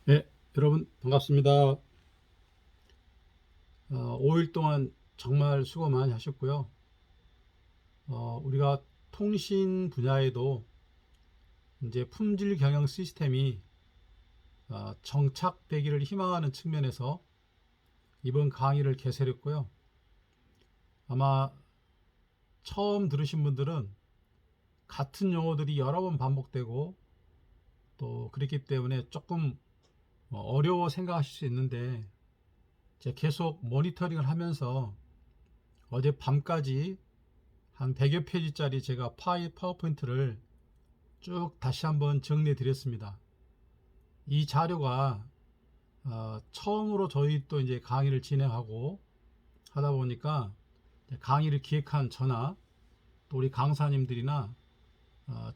네, 여러분 반갑습니다. 5일 동안 정말 수고 많이 하셨고요. 우리가 통신 분야에도 이제 품질 경영 시스템이 정착되기를 희망하는 측면에서 이번 강의를 개설했고요. 아마 처음 들으신 분들은 같은 용어들이 여러 번 반복되고 또 그렇기 때문에 조금 어려워 생각하실 수 있는데, 제가 계속 모니터링을 하면서 어제 밤까지 한 100여 페이지짜리 제가 파워포인트를 쭉 다시 한번 정리해 드렸습니다. 이 자료가 처음으로 저희 또 이제 강의를 진행하고 하다 보니까 강의를 기획한 저나 또 우리 강사님들이나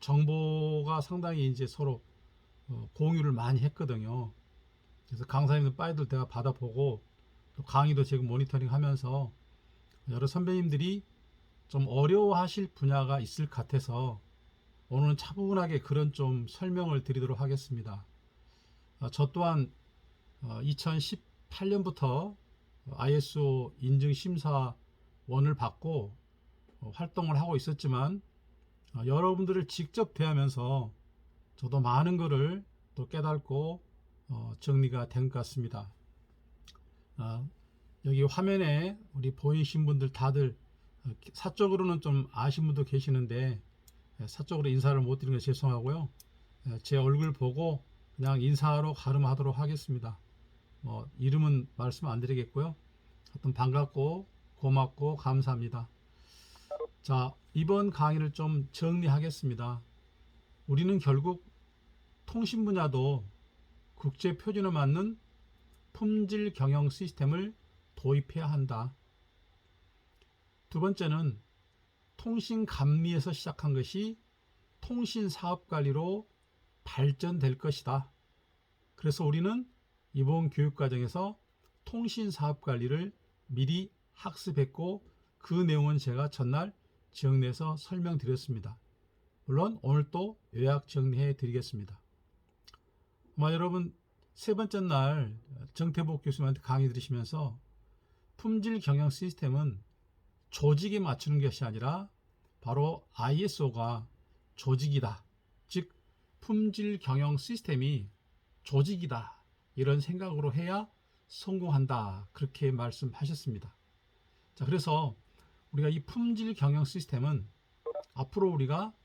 정보가 상당히 이제 서로 공유를 많이 했거든요. 그래서 강사님들 파일들 제가 받아보고 또 강의도 지금 모니터링 하면서 여러 선배님들이 좀 어려워하실 분야가 있을 것 같아서 오늘은 차분하게 그런 좀 설명을 드리도록 하겠습니다. 저 또한 2018년부터 ISO 인증 심사원을 받고 활동을 하고 있었지만, 여러분들을 직접 대하면서 저도 많은 것을 또 깨닫고 정리가 된 것 같습니다. 어, 여기 화면에 우리 보이신 분들 다들 사적으로는 좀 아신 분도 계시는데 사적으로 인사를 못 드리는 거 죄송하고요. 제 얼굴 보고 그냥 인사로 가름하도록 하겠습니다. 이름은 말씀 안 드리겠고요. 하여튼 반갑고 고맙고 감사합니다. 자, 이번 강의를 좀 정리하겠습니다. 우리는 결국 통신 분야도 국제 표준에 맞는 품질 경영 시스템을 도입해야 한다. 두 번째는 통신 감리에서 시작한 것이 통신 사업 관리로 발전될 것이다. 그래서 우리는 이번 교육과정에서 통신 사업 관리를 미리 학습했고 그 내용은 제가 전날 정리해서 설명드렸습니다. 물론 오늘 또 요약 정리해 드리겠습니다. 여러분, 세 번째 날 정태복 교수님한테 강의 들으시면서 품질 경영 시스템은 조직에 맞추는 것이 아니라 바로 ISO가 조직이다. 즉 품질 경영 시스템이 조직이다. 이런 생각으로 해야 성공한다. 그렇게 말씀하셨습니다. 자, 그래서 우리가 이 품질 경영 시스템은 앞으로 우리가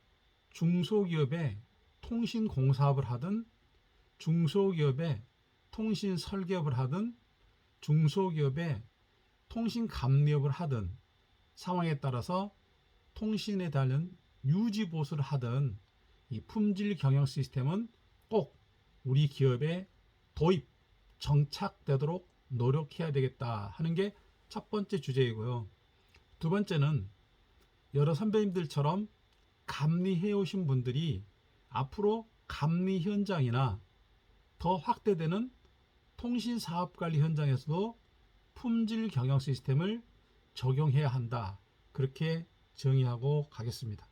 중소기업의 통신 공사업을 하든 중소기업의 통신 설계업을 하든 중소기업의 통신 감리업을 하든 상황에 따라서 통신에 대한 유지 보수를 하든 이 품질 경영 시스템은 꼭 우리 기업에 도입, 정착되도록 노력해야 되겠다 하는 게 첫 번째 주제이고요. 두 번째는 여러 선배님들처럼 감리해 오신 분들이 앞으로 감리 현장이나 더 확대되는 통신 사업 관리 현장에서도 품질 경영 시스템을 적용해야 한다. 그렇게 정의하고 가겠습니다.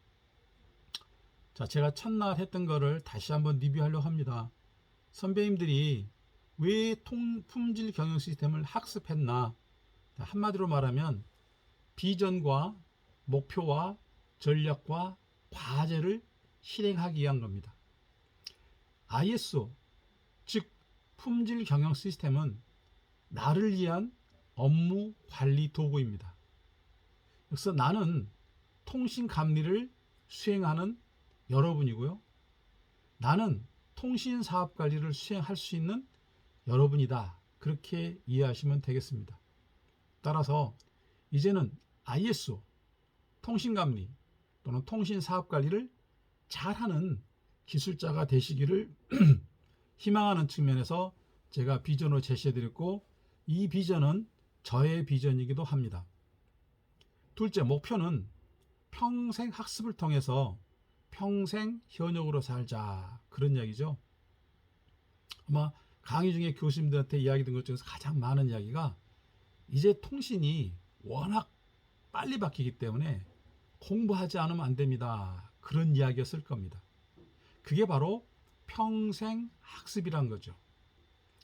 자, 제가 첫날 했던 거를 다시 한번 리뷰하려고 합니다. 선배님들이 왜 품질 경영 시스템을 학습했나? 한마디로 말하면 비전과 목표와 전략과 과제를 실행하기 위한 겁니다. ISO, 즉 품질 경영 시스템은 나를 위한 업무 관리 도구입니다. 그래서 나는 통신 감리를 수행하는 여러분이고요. 나는 통신 사업 관리를 수행할 수 있는 여러분이다. 그렇게 이해하시면 되겠습니다. 따라서 이제는 ISO, 통신 감리 또는 통신 사업 관리를 잘하는 기술자가 되시기를 희망하는 측면에서 제가 비전을 제시해드렸고, 이 비전은 저의 비전이기도 합니다. 둘째, 목표는 평생 학습을 통해서 평생 현역으로 살자, 그런 이야기죠. 아마 강의 중에 교수님들한테 이야기 든 것 중에서 가장 많은 이야기가 이제 통신이 워낙 빨리 바뀌기 때문에 공부하지 않으면 안 됩니다. 그런 이야기였을 겁니다. 그게 바로 평생 학습이란 거죠.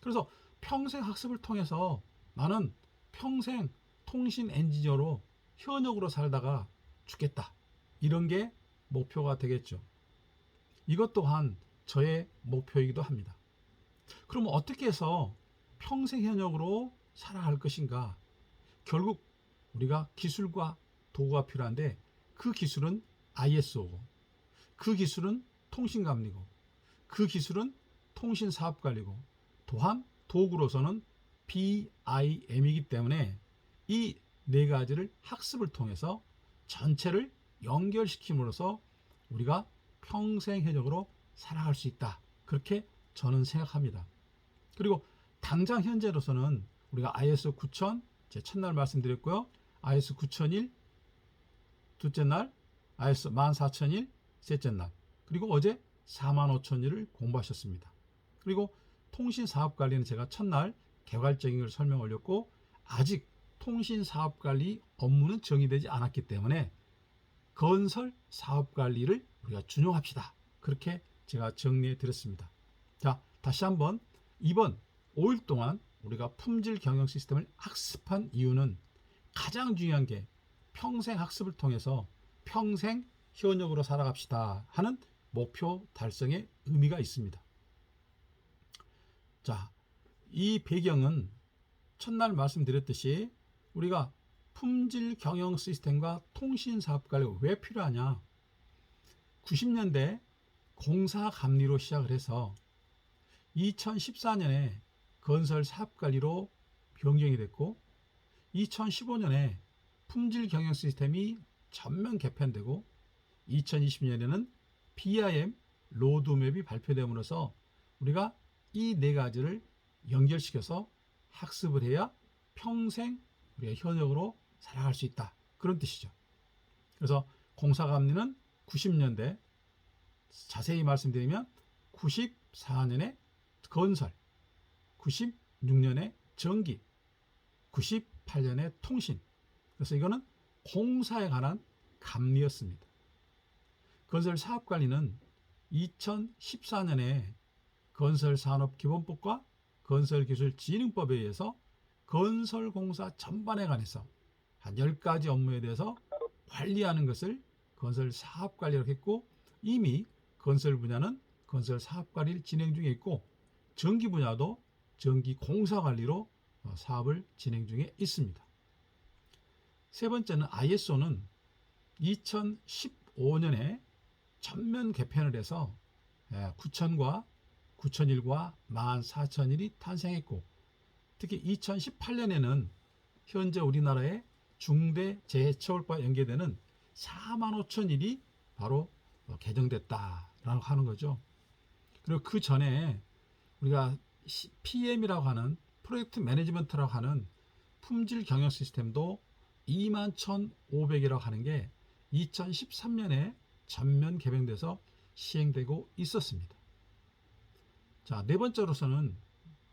그래서 평생 학습을 통해서 나는 평생 통신 엔지니어로 현역으로 살다가 죽겠다. 이런 게 목표가 되겠죠. 이것 또한 저의 목표이기도 합니다. 그럼 어떻게 해서 평생 현역으로 살아갈 것인가? 결국 우리가 기술과 도구가 필요한데 그 기술은 ISO고 그 기술은 통신감리고 그 기술은 통신사업관리고 또한 도구로서는 BIM이기 때문에 이 네 가지를 학습을 통해서 전체를 연결시킴으로써 우리가 평생 현역으로 살아갈 수 있다. 그렇게 저는 생각합니다. 그리고 당장 현재로서는 우리가 ISO 9000 제 첫날 말씀드렸고요. ISO 9001 둘째 날, ISO 14001 셋째 날, 그리고 어제 45001을 공부하셨습니다. 그리고 통신사업관리는 제가 첫날 개괄적인 걸 설명 올렸고 아직 통신사업관리 업무는 정의되지 않았기 때문에 건설 사업관리를 우리가 준용합시다. 그렇게 제가 정리해 드렸습니다. 자, 다시 한번 이번 5일 동안 우리가 품질 경영 시스템을 학습한 이유는 가장 중요한 게 평생 학습을 통해서 평생 현역으로 살아갑시다 하는 목표 달성의 의미가 있습니다. 자, 이 배경은 첫날 말씀드렸듯이 우리가 품질 경영 시스템과 통신 사업 관리가 왜 필요하냐? 90년대 공사 감리로 시작을 해서 2014년에 건설 사업 관리로 변경이 됐고 2015년에 품질 경영 시스템이 전면 개편되고 2020년에는 BIM 로드맵이 발표됨으로써 우리가 이 네 가지를 연결시켜서 학습을 해야 평생 우리가 현역으로 살아갈 수 있다. 그런 뜻이죠. 그래서 공사감리는 90년대, 자세히 말씀드리면 94년에 건설, 96년에 전기, 98년에 통신. 그래서 이거는 공사에 관한 감리였습니다. 건설 사업관리는 2014년에 건설산업기본법과 건설기술진흥법에 의해서 건설공사 전반에 관해서 한 10가지 업무에 대해서 관리하는 것을 건설사업관리라고 했고 이미 건설 분야는 건설사업관리를 진행 중에 있고 전기 분야도 전기공사관리로 사업을 진행 중에 있습니다. 세 번째는 ISO는 2015년에 전면 개편을 해서 9000과 9001과 14001이 탄생했고 특히 2018년에는 현재 우리나라의 중대재해처벌과 연계되는 45001이 바로 개정됐다라고 하는 거죠. 그리고 그 전에 우리가 PM이라고 하는 프로젝트 매니지먼트라고 하는 품질 경영 시스템도 21500이라고 하는 게 2013년에 전면 개편돼서 시행되고 있었습니다. 자, 네 번째로서는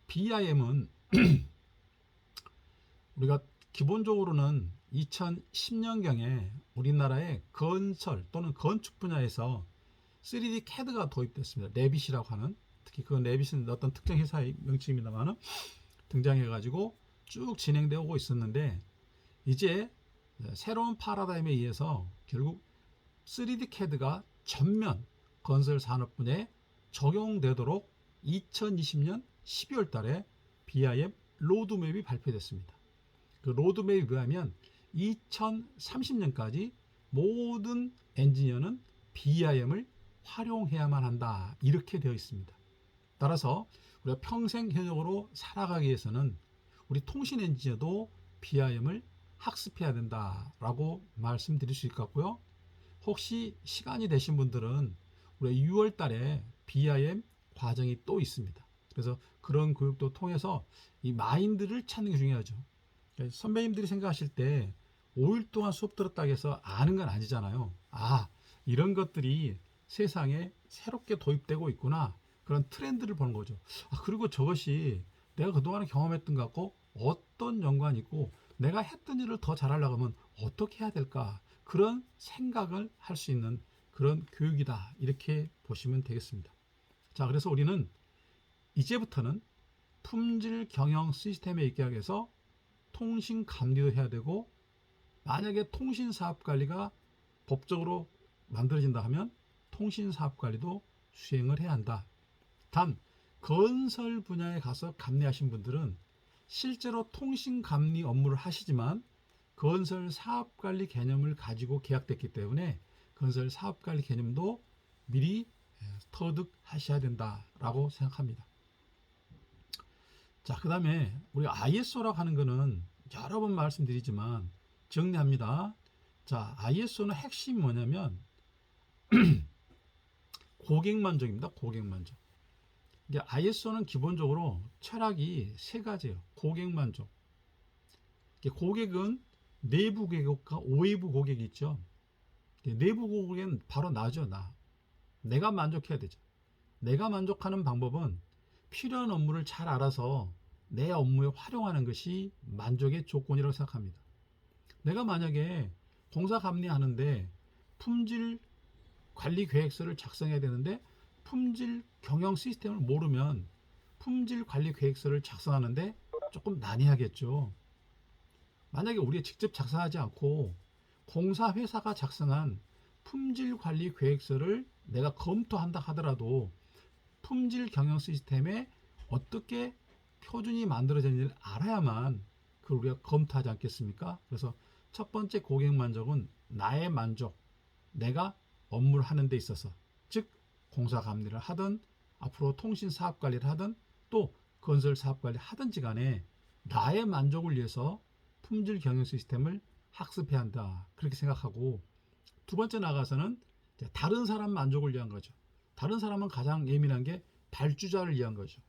BIM은 우리가 기본적으로는 2010년경에 우리나라의 건설 또는 건축 분야에서 3D CAD가 도입됐습니다. 레빗이라고 하는 특히 그 레빗은 어떤 특정 회사의 명칭입니다만 등장해가지고 쭉 진행되고 있었는데 이제 새로운 파라다임에 의해서 결국 3D CAD가 전면 건설 산업 분야에 적용되도록 2020년 12월 달에 BIM 로드맵이 발표됐습니다. 그 로드맵에 의하면 2030년까지 모든 엔지니어는 BIM을 활용해야만 한다. 이렇게 되어 있습니다. 따라서 우리가 평생 현역으로 살아가기 위해서는 우리 통신 엔지니어도 BIM을 학습해야 된다라고 말씀드릴 수 있겠고요. 혹시 시간이 되신 분들은 우리 6월 달에 BIM 과정이 또 있습니다. 그래서 그런 교육도 통해서 이 마인드를 찾는 게 중요하죠. 선배님들이 생각하실 때 5일 동안 수업 들었다고 해서 아는 건 아니잖아요. 아, 이런 것들이 세상에 새롭게 도입되고 있구나. 그런 트렌드를 보는 거죠. 아, 그리고 저것이 내가 그동안에 경험했던 것 같고 어떤 연관이 있고 내가 했던 일을 더 잘하려고 하면 어떻게 해야 될까? 그런 생각을 할 수 있는 그런 교육이다. 이렇게 보시면 되겠습니다. 자, 그래서 우리는 이제부터는 품질 경영 시스템에 있게 하기 위해서 통신 감리도 해야 되고, 만약에 통신 사업 관리가 법적으로 만들어진다 하면 통신 사업 관리도 수행을 해야 한다. 단 건설 분야에 가서 감리하신 분들은 실제로 통신 감리 업무를 하시지만 건설 사업 관리 개념을 가지고 계약됐기 때문에 건설 사업 관리 개념도 미리 터득하셔야 된다라고 생각합니다. 자, 그 다음에 우리 ISO라고 하는 거는 여러 번 말씀드리지만 정리합니다. 자, ISO는 핵심이 뭐냐면 고객 만족입니다. 고객 만족. 이제 ISO는 기본적으로 철학이 세 가지예요. 고객 만족. 고객은 내부 고객과 외부 고객이 있죠. 내부 고객은 바로 나죠. 내가 만족해야 되죠. 내가 만족하는 방법은 필요한 업무를 잘 알아서 내 업무에 활용하는 것이 만족의 조건이라고 생각합니다. 내가 만약에 공사 감리하는데 품질 관리 계획서를 작성해야 되는데 품질 경영 시스템을 모르면 품질 관리 계획서를 작성하는데 조금 난해하겠죠. 만약에 우리가 직접 작성하지 않고 공사 회사가 작성한 품질 관리 계획서를 내가 검토한다 하더라도 품질 경영 시스템에 어떻게 표준이 만들어졌는지를 알아야만 그걸 우리가 검토하지 않겠습니까? 그래서 첫 번째 고객 만족은 나의 만족, 내가 업무를 하는 데 있어서, 즉 공사 감리를 하든 앞으로 통신 사업 관리를 하든 또 건설 사업 관리를 하든지 간에 나의 만족을 위해서 품질 경영 시스템을 학습해야 한다. 그렇게 생각하고, 두 번째 나가서는 다른 사람 만족을 위한 거죠. 다른 사람은 가장 예민한 게 발주자를 위한 거죠.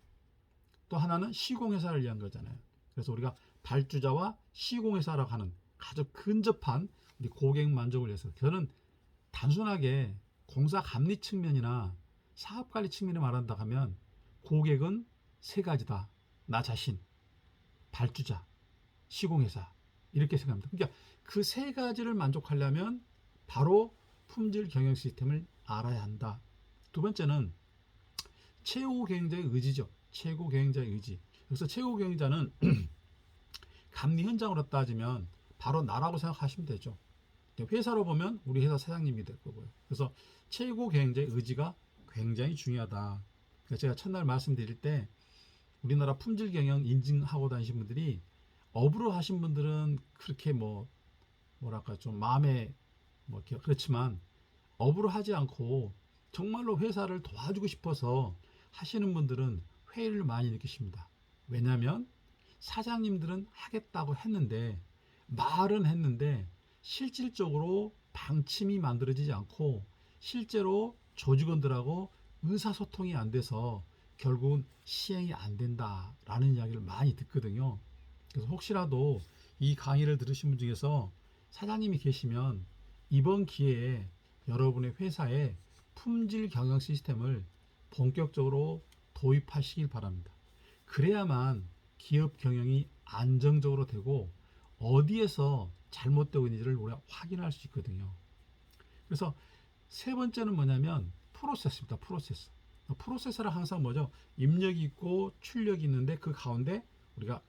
또 하나는 시공회사를 위한 거잖아요. 그래서 우리가 발주자와 시공회사라고 하는 아주 근접한 우리 고객 만족을 위해서, 저는 단순하게 공사 감리 측면이나 사업 관리 측면에 말한다 하면 고객은 세 가지다. 나 자신, 발주자, 시공회사, 이렇게 생각합니다. 그러니까 그 세 가지를 만족하려면 바로 품질 경영 시스템을 알아야 한다. 두 번째는 최고 경영자의 의지죠. 최고 경영자의 의지. 그래서 최고 경영자는 감리 현장으로 따지면 바로 나라고 생각하시면 되죠. 회사로 보면 우리 회사 사장님이 될 거고요. 그래서 최고 경영자의 의지가 굉장히 중요하다. 그래서 제가 첫날 말씀드릴 때 우리나라 품질 경영 인증하고 다니신 분들이 업으로 하신 분들은 그렇게 뭐랄까 좀 마음에 그렇지만 업으로 하지 않고 정말로 회사를 도와주고 싶어서 하시는 분들은 회의를 많이 느끼십니다. 왜냐하면 사장님들은 하겠다고 했는데 말은 했는데 실질적으로 방침이 만들어지지 않고 실제로 조직원들하고 의사소통이 안 돼서 결국은 시행이 안 된다라는 이야기를 많이 듣거든요. 그래서 혹시라도 이 강의를 들으신 분 중에서 사장님이 계시면 이번 기회에 여러분의 회사에 품질 경영 시스템을 본격적으로 도입하시길 바랍니다. 그래야만 기업 경영이 안정적으로 되고 어디에서 잘못되고 있는지를 우리가 확인할 수 있거든요. 그래서 세 번째는 뭐냐면 프로세스입니다. 프로세스. 프로세스는 항상 뭐죠? 입력이 있고 출력이 있는데 그 가운데 우리가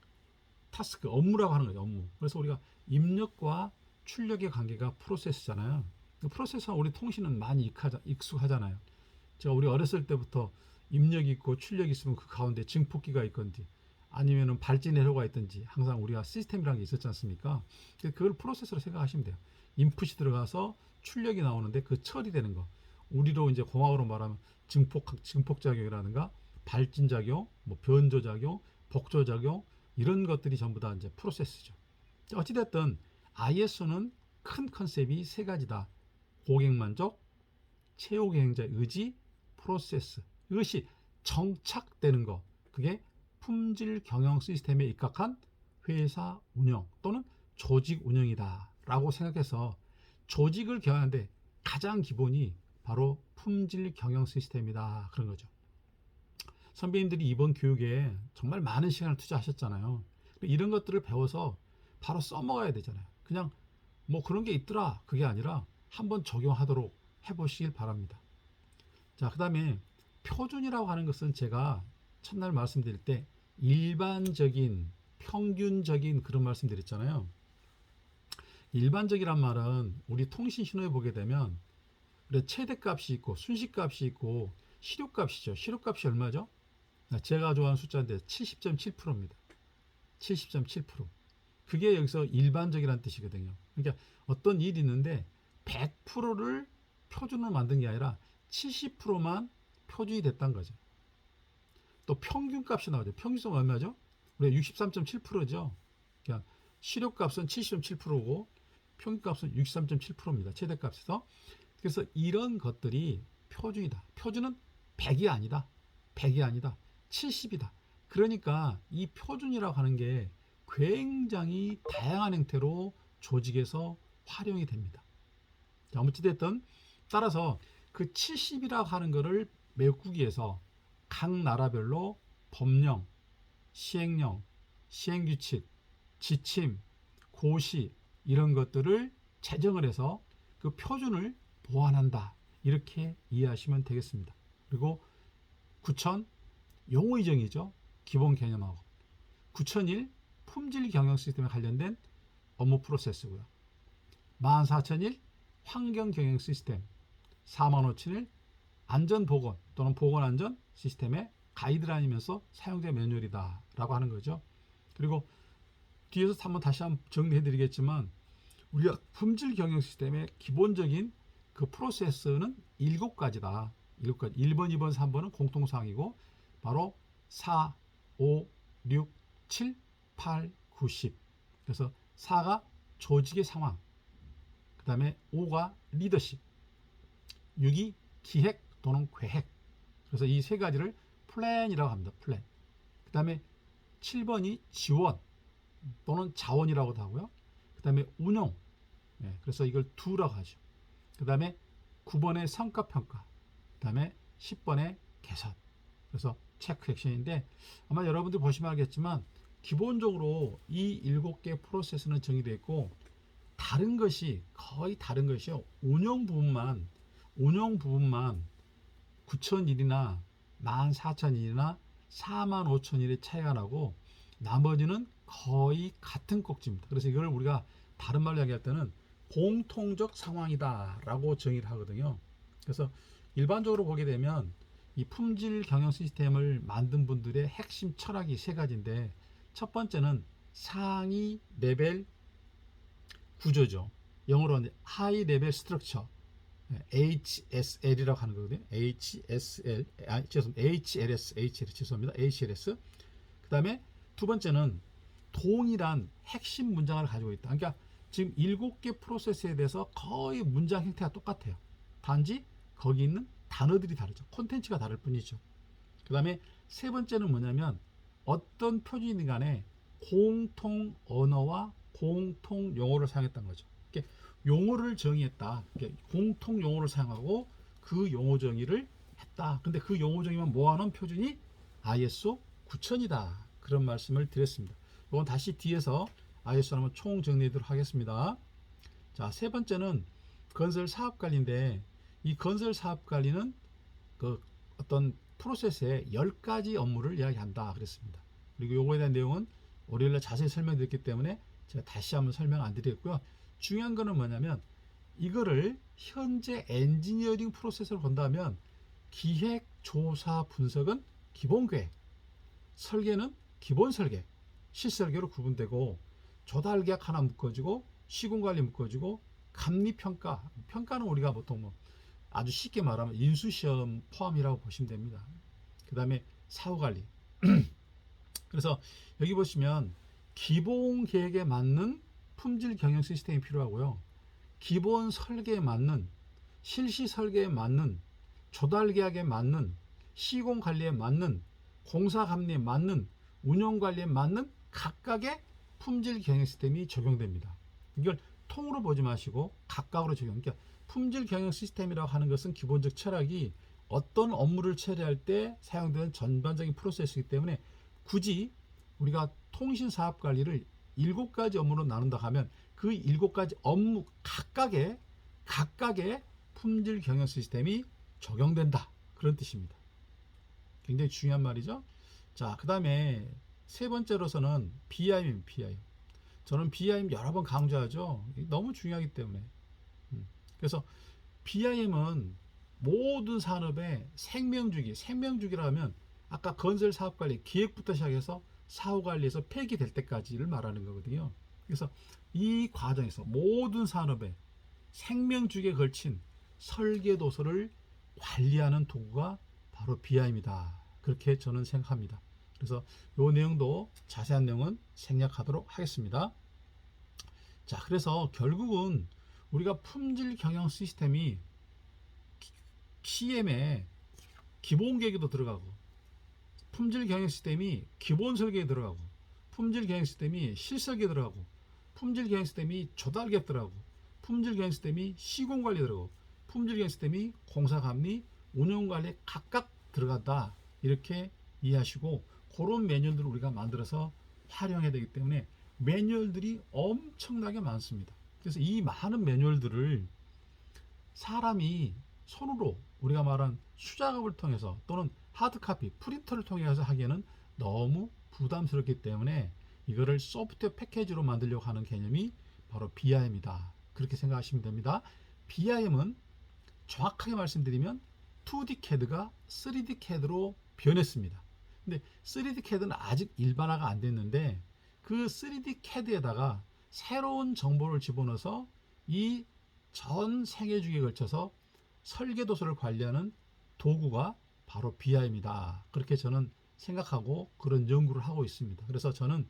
타스크, 업무라고 하는 거죠. 업무. 그래서 우리가 입력과 출력의 관계가 프로세스잖아요. 프로세스와 우리 통신은 많이 익숙하잖아요. 제가 우리 어렸을 때부터 입력이 있고 출력이 있으면 그 가운데 증폭기가 있건지 아니면은 발진회로가 있든지 항상 우리가 시스템이라는 게 있었지 않습니까? 그걸 프로세스로 생각하시면 돼요. 인풋이 들어가서 출력이 나오는데 그 처리되는 거. 우리로 이제 공학으로 말하면 증폭작용이라든가 발진작용, 변조작용, 복조작용 이런 것들이 전부 다 이제 프로세스죠. 어찌됐든 ISO는 큰 컨셉이 세 가지다. 고객 만족, 최고 경영자의 의지, 프로세스. 이것이 정착되는 거. 그게 품질 경영 시스템에 입각한 회사 운영 또는 조직 운영이다 라고 생각해서 조직을 경영하는데 가장 기본이 바로 품질 경영 시스템이다 그런 거죠. 선배님들이 이번 교육에 정말 많은 시간을 투자하셨잖아요. 이런 것들을 배워서 바로 써먹어야 되잖아요. 그냥 그런 게 있더라 그게 아니라 한번 적용하도록 해보시길 바랍니다. 자, 그 다음에 표준이라고 하는 것은 제가 첫날 말씀드릴 때 일반적인 평균적인 그런 말씀 드렸잖아요. 일반적이란 말은 우리 통신 신호에 보게 되면 최대값이 있고 순시값이 있고 시료값이죠. 시료값이 얼마죠? 제가 좋아하는 숫자인데 70.7%입니다. 70.7%. 그게 여기서 일반적이라는 뜻이거든요. 그러니까 어떤 일이 있는데 100%를 표준으로 만든 게 아니라 70%만 표준이 됐다는 거죠. 또 평균값이 나오죠. 평균값은 얼마죠? 우리가 63.7%죠. 그러니까 시료값은 70.7%고 평균값은 63.7%입니다. 최대값에서. 그래서 이런 것들이 표준이다. 표준은 100이 아니다. 100이 아니다. 70이다. 그러니까 이 표준이라고 하는 게 굉장히 다양한 형태로 조직에서 활용이 됩니다. 자, 어찌됐든 따라서 그 70이라고 하는 것을 메꾸기 위해서 각 나라별로 법령, 시행령, 시행규칙, 지침, 고시 이런 것들을 제정을 해서 그 표준을 보완한다. 이렇게 이해하시면 되겠습니다. 그리고 9000 용어이정이죠. 기본 개념하고 9001 품질 경영 시스템에 관련된 업무 프로세스고요. 14001 환경 경영 시스템, 45001 안전보건 또는 보건안전 시스템의 가이드라인이면서 사용자 매뉴얼이다 라고 하는 거죠. 그리고 뒤에서 한번 다시 한번 정리해 드리겠지만 우리가 품질 경영 시스템의 기본적인 그 프로세스는 7가지다. 7가지. 1번, 2번, 3번은 공통사항이고 바로 4, 5, 6, 7, 8, 9, 10. 그래서 4가 조직의 상황, 그 다음에 5가 리더십, 6이 기획 또는 계획. 그래서 이 세 가지를 플랜이라고 합니다. 플랜. 그 다음에 7번이 지원 또는 자원이라고도 하고요. 그 다음에 운용. 그래서 이걸 두라고 하죠. 그 다음에 9번의 성과평가. 그 다음에 10번의 개선. 그래서 체크 액션인데 아마 여러분들 보시면 알겠지만 기본적으로 이 7개 프로세스는 정의되어 있고 다른 것이 거의 다른 것이요. 운영 부분만 9,001이나 14,001이나 45,001의 차이가 나고 나머지는 거의 같은 꼭지입니다. 그래서 이걸 우리가 다른 말로 이야기할 때는 공통적 상황이다 라고 정의를 하거든요. 그래서 일반적으로 보게 되면 이 품질 경영 시스템을 만든 분들의 핵심 철학이 세 가지인데 첫 번째는 상위 레벨 구조죠. 영어로는 하이 레벨 스트럭처 HSL이라고 하는 거거든요. 죄송합니다. HLS. 그 다음에 두 번째는 동일한 핵심 문장을 가지고 있다. 그러니까 지금 7개 프로세스에 대해서 거의 문장 형태가 똑같아요. 단지 거기 있는 단어들이 다르죠. 콘텐츠가 다를 뿐이죠. 그 다음에 세 번째는 뭐냐면 어떤 표준이든 간에 공통 언어와 공통 용어를 사용했다는 거죠. 용어를 정의했다. 공통 용어를 사용하고 그 용어 정의를 했다. 근데 그 용어 정의만 모아놓은 표준이 ISO 9000이다. 그런 말씀을 드렸습니다. 이건 다시 뒤에서 ISO 한번 총 정리하도록 하겠습니다. 자, 세 번째는 건설 사업 관리인데 이 건설 사업 관리는 그 어떤 프로세스의 10가지 업무를 이야기한다 그랬습니다. 그리고 요거에 대한 내용은 월요일날 자세히 설명드렸기 때문에 제가 다시 한번 설명 안 드리겠고요. 중요한 거는 뭐냐면 이거를 현재 엔지니어링 프로세스로 본다면 기획, 조사, 분석은 기본 계획, 설계는 기본 설계, 실설계로 구분되고 조달 계약 하나 묶어지고 시공 관리 묶어지고 감리 평가, 평가는 우리가 보통 뭐 아주 쉽게 말하면 인수시험 포함이라고 보시면 됩니다. 그 다음에 사후 관리. 그래서 여기 보시면 기본 계획에 맞는 품질 경영 시스템이 필요하고요. 기본 설계에 맞는, 실시 설계에 맞는, 조달 계약에 맞는, 시공 관리에 맞는, 공사 감리에 맞는, 운영 관리에 맞는 각각의 품질 경영 시스템이 적용됩니다. 이걸 통으로 보지 마시고 각각으로 적용. 그러니까 품질 경영 시스템이라고 하는 것은 기본적 철학이 어떤 업무를 처리할 때 사용되는 전반적인 프로세스이기 때문에 굳이 우리가 통신 사업 관리를 7가지 업무로 나눈다 하면 그 7가지 업무 각각의 품질 경영 시스템이 적용된다. 그런 뜻입니다. 굉장히 중요한 말이죠. 자, 그 다음에 세 번째로서는 BIM입니다. BIM. 저는 BIM 여러 번 강조하죠. 너무 중요하기 때문에. 그래서 BIM은 모든 산업의 생명주기라면 아까 건설사업관리, 기획부터 시작해서 사후관리에서 폐기될 때까지를 말하는 거거든요. 그래서 이 과정에서 모든 산업의 생명주기에 걸친 설계도서를 관리하는 도구가 바로 BIM이다. 그렇게 저는 생각합니다. 그래서 이 내용도 자세한 내용은 생략하도록 하겠습니다. 자, 그래서 결국은 우리가 품질 경영 시스템이 CM에 기본 계획에도 들어가고, 품질 경영 시스템이 기본 설계에 들어가고, 품질 경영 시스템이 실설계에 들어가고, 품질 경영 시스템이 조달계에 들어가고, 품질 경영 시스템이 시공 관리에 들어가고, 품질 경영 시스템이 공사 감리, 운영 관리에 각각 들어간다. 이렇게 이해하시고, 그런 매뉴얼들을 우리가 만들어서 활용해야 되기 때문에 매뉴얼들이 엄청나게 많습니다. 그래서 이 많은 매뉴얼들을 사람이 손으로 우리가 말한 수작업을 통해서 또는 하드카피, 프린터를 통해서 하기에는 너무 부담스럽기 때문에 이거를 소프트웨어 패키지로 만들려고 하는 개념이 바로 BIM이다. 그렇게 생각하시면 됩니다. BIM은 정확하게 말씀드리면 2D CAD가 3D CAD로 변했습니다. 근데 3D CAD는 아직 일반화가 안 됐는데 그 3D CAD에다가 새로운 정보를 집어넣어서 이 전 생애 주기에 걸쳐서 설계도서를 관리하는 도구가 바로 BIM이다. 그렇게 저는 생각하고 그런 연구를 하고 있습니다. 그래서 저는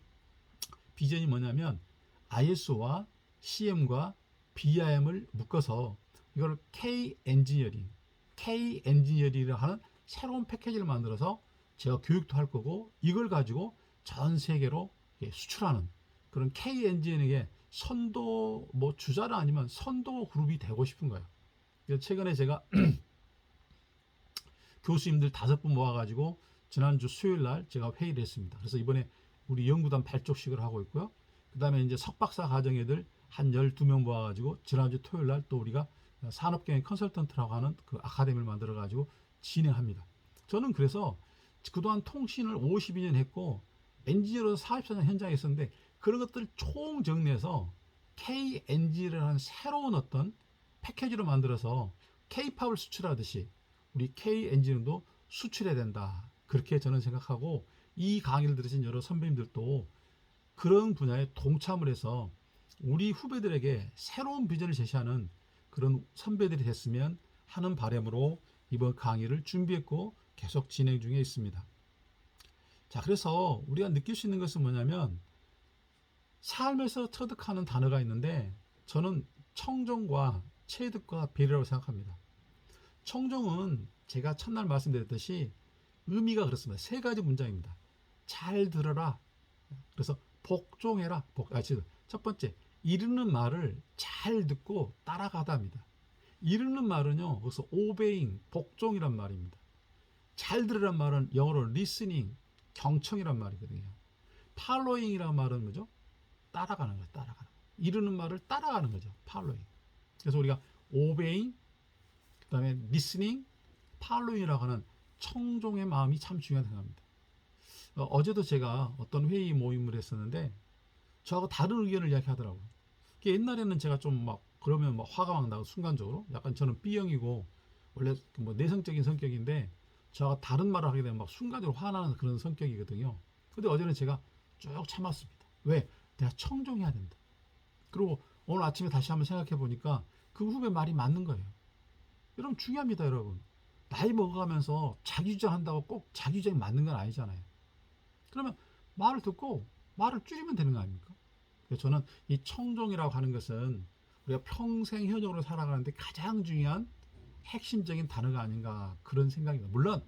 비전이 뭐냐면 ISO와 CM과 BIM을 묶어서 이걸 K 엔지니어링이라고 하는 새로운 패키지를 만들어서 제가 교육도 할 거고 이걸 가지고 전 세계로 수출하는 그런 K 엔지니어링의 선도 주자는 아니면 선도 그룹이 되고 싶은 거예요. 그래서 최근에 제가 교수님들 5분 모아가지고 지난주 수요일 날 제가 회의를 했습니다. 그래서 이번에 우리 연구단 8쪽씩을 하고 있고요. 그 다음에 이제 석박사 과정 애들 한 12명 모아가지고 지난주 토요일 날 또 우리가 산업경영 컨설턴트라고 하는 그 아카데미를 만들어가지고 진행합니다. 저는 그래서 그동안 통신을 52년 했고 엔지니어로서 44년 현장에 있었는데 그런 것들을 총 정리해서 K 엔지니어라는 새로운 어떤 패키지로 만들어서 K-팝을 수출하듯이 우리 K 엔지니어도 수출해야 된다. 그렇게 저는 생각하고 이 강의를 들으신 여러 선배님들도 그런 분야에 동참을 해서 우리 후배들에게 새로운 비전을 제시하는 그런 선배들이 됐으면 하는 바람으로 이번 강의를 준비했고 계속 진행 중에 있습니다. 자, 그래서 우리가 느낄 수 있는 것은 뭐냐면 삶에서 터득하는 단어가 있는데 저는 청정과 체득과 비례라고 생각합니다. 청정은 제가 첫날 말씀드렸듯이 의미가 그렇습니다. 3가지 문장입니다. 잘 들어라. 그래서 복종해라. 첫 번째, 이르는 말을 잘 듣고 따라가다입니다. 이르는 말은요, 그래서 obeying, 복종이란 말입니다. 잘 들으란 말은 영어로 listening, 경청이란 말이거든요. following이란 말은 뭐죠? 따라가는 거예요. 따라가는 거. 이르는 말을 따라가는 거죠. following. 그래서 우리가 obeying, 그 다음에 listening, following이라고 하는 청종의 마음이 참 중요하다고 생각합니다. 어제도 제가 어떤 회의 모임을 했었는데 저하고 다른 의견을 이야기하더라고요. 옛날에는 제가 좀 막 그러면 막 화가 막 나고 순간적으로 약간 저는 B형이고 원래 뭐 내성적인 성격인데 저하고 다른 말을 하게 되면 막 순간적으로 화나는 그런 성격이거든요. 근데 어제는 제가 쭉 참았습니다. 왜? 내가 청종해야 된다. 그리고 오늘 아침에 다시 한번 생각해 보니까 그 후배 말이 맞는 거예요. 여러분 중요합니다, 여러분. 나이 먹어가면서 자기 주장한다고 꼭 자기 주장이 맞는 건 아니잖아요. 그러면 말을 듣고 말을 줄이면 되는 거 아닙니까? 그래서 저는 이 청종이라고 하는 것은 우리가 평생 현역으로 살아가는데 가장 중요한 핵심적인 단어가 아닌가 그런 생각입니다. 물론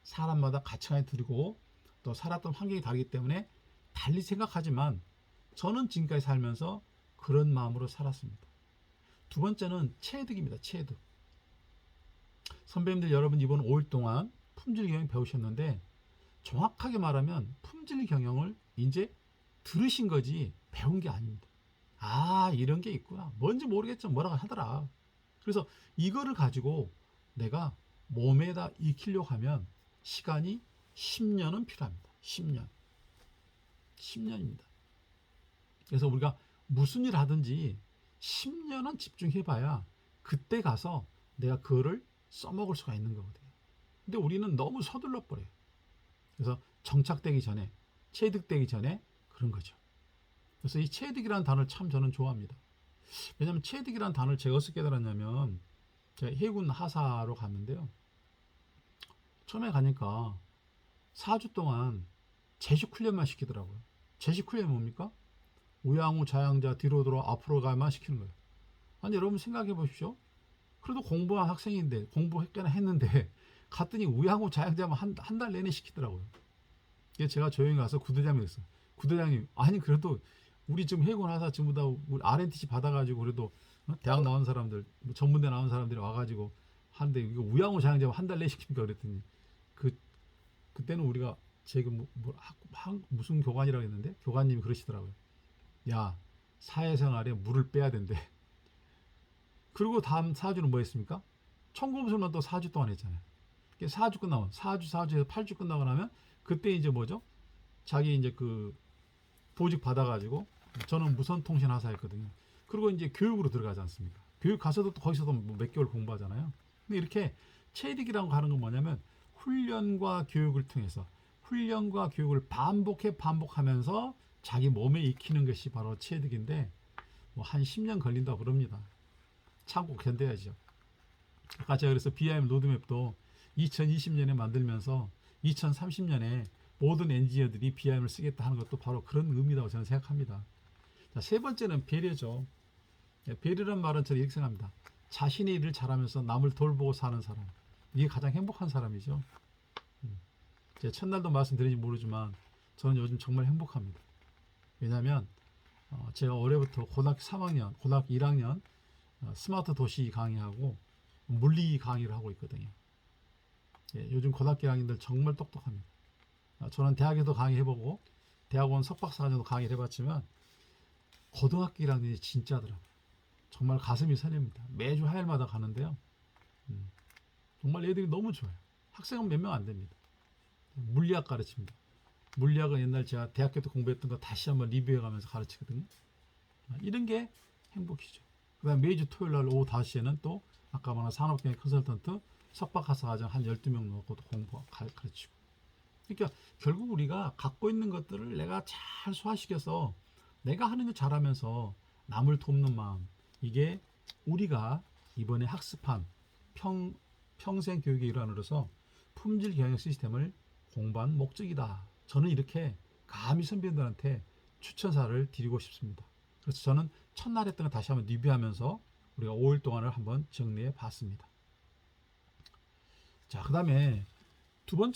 사람마다 가치관이 다르고 또 살았던 환경이 다르기 때문에 달리 생각하지만 저는 지금까지 살면서 그런 마음으로 살았습니다. 두 번째는 체득입니다. 체득. 선배님들 여러분 이번 5일 동안 품질 경영 배우셨는데 정확하게 말하면 품질 경영을 이제 들으신 거지 배운 게 아닙니다. 아, 이런 게 있구나. 뭔지 모르겠지만 뭐라고 하더라. 그래서 이거를 가지고 내가 몸에다 익히려고 하면 시간이 10년은 필요합니다. 10년. 10년입니다. 그래서 우리가 무슨 일 하든지 10년은 집중해봐야 그때 가서 내가 그거를 써먹을 수가 있는 거거든요. 근데 우리는 너무 서둘러 버려요. 그래서 정착되기 전에, 체득되기 전에 그런 거죠. 그래서 이 체득이라는 단어를 참 저는 좋아합니다. 왜냐하면 체득이라는 단어를 제가 어떻게 깨달았냐면, 제가 해군 하사로 갔는데요. 처음에 가니까 4주 동안 제식 훈련만 시키더라고요. 제식 훈련이 뭡니까? 우양우 좌양자 뒤로 돌아 앞으로 가만 시키는 거예요. 아니 여러분 생각해 보십시오. 그래도 공부한 학생인데 공부했거나 했는데 갔더니 우양우 좌양자만 한 달 내내 시키더라고요. 그래서 제가 조용히 가서 구대장이 됐어요. 구대장님 아니 그래도 우리 지금 해군 하사 전부 다 우리 RNTC 받아가지고 그래도 대학 나온 사람들 전문대 나온 사람들이 와가지고 하는데 이거 우양우 좌양자만 한 달 내내 시킵니까 그랬더니 그때는 우리가 지금 무슨 교관이라고 했는데 교관님이 그러시더라고요. 야 사회생활에 물을 빼야 된대. 그리고 다음 4주는 뭐 했습니까? 청구무술만 또 4주 동안 했잖아요. 4주 끝나면 4주에서 8주 끝나고 나면 그때 이제 뭐죠? 자기 이제 그 보직 받아가지고 저는 무선통신 하사였거든요. 그리고 이제 교육으로 들어가지 않습니까? 교육 가서도 또 거기서도 몇 개월 공부하잖아요. 근데 이렇게 체득이라고 하는 건 뭐냐면 훈련과 교육을 통해서 훈련과 교육을 반복하면서 자기 몸에 익히는 것이 바로 체득인데 뭐 한 10년 걸린다고 그럽니다. 참고 견뎌야죠. 아까 제가 그래서 BIM 로드맵도 2020년에 만들면서 2030년에 모든 엔지니어들이 BIM을 쓰겠다 하는 것도 바로 그런 의미라고 저는 생각합니다. 자, 세 번째는 배려죠. 배려란 말은 저는 이렇게 생각합니다. 자신의 일을 잘하면서 남을 돌보고 사는 사람. 이게 가장 행복한 사람이죠. 제가 첫날도 말씀드린지 모르지만 저는 요즘 정말 행복합니다. 왜냐하면 제가 올해부터 고등학교 3학년, 고등학교 1학년 스마트 도시 강의하고 물리 강의를 하고 있거든요. 예, 요즘 고등학교 1학년들 정말 똑똑합니다. 저는 대학에도 강의해보고 대학원 석박사과정도 강의를 해봤지만 고등학교 1학년이 진짜더라고요. 정말 가슴이 설렙니다. 매주 화요일마다 가는데요. 정말 애들이 너무 좋아요. 학생은 몇 명 안 됩니다. 물리학 가르칩니다. 물리학은 옛날 제가 대학교 때 공부했던 거 다시 한번 리뷰해가면서 가르치거든요. 이런 게 행복이죠. 그 다음 매주 토요일날 오후 5시에는 또 아까 말한 산업경영 컨설턴트 석박학사 과정 한 12명 넣고 공부 가르치고. 그러니까 결국 우리가 갖고 있는 것들을 내가 잘 소화시켜서 내가 하는 거 잘하면서 남을 돕는 마음, 이게 우리가 이번에 학습한 평생 교육의 일환으로서 품질 경영 시스템을 공부한 목적이다. 저는 이렇게 감히 선배님들한테 추천사를 드리고 싶습니다. 그래서 저는 첫날 했던 거 다시 한번 리뷰하면서 우리가 5일 동안을 한번 정리해 봤습니다. 자, 그 다음에 두 번째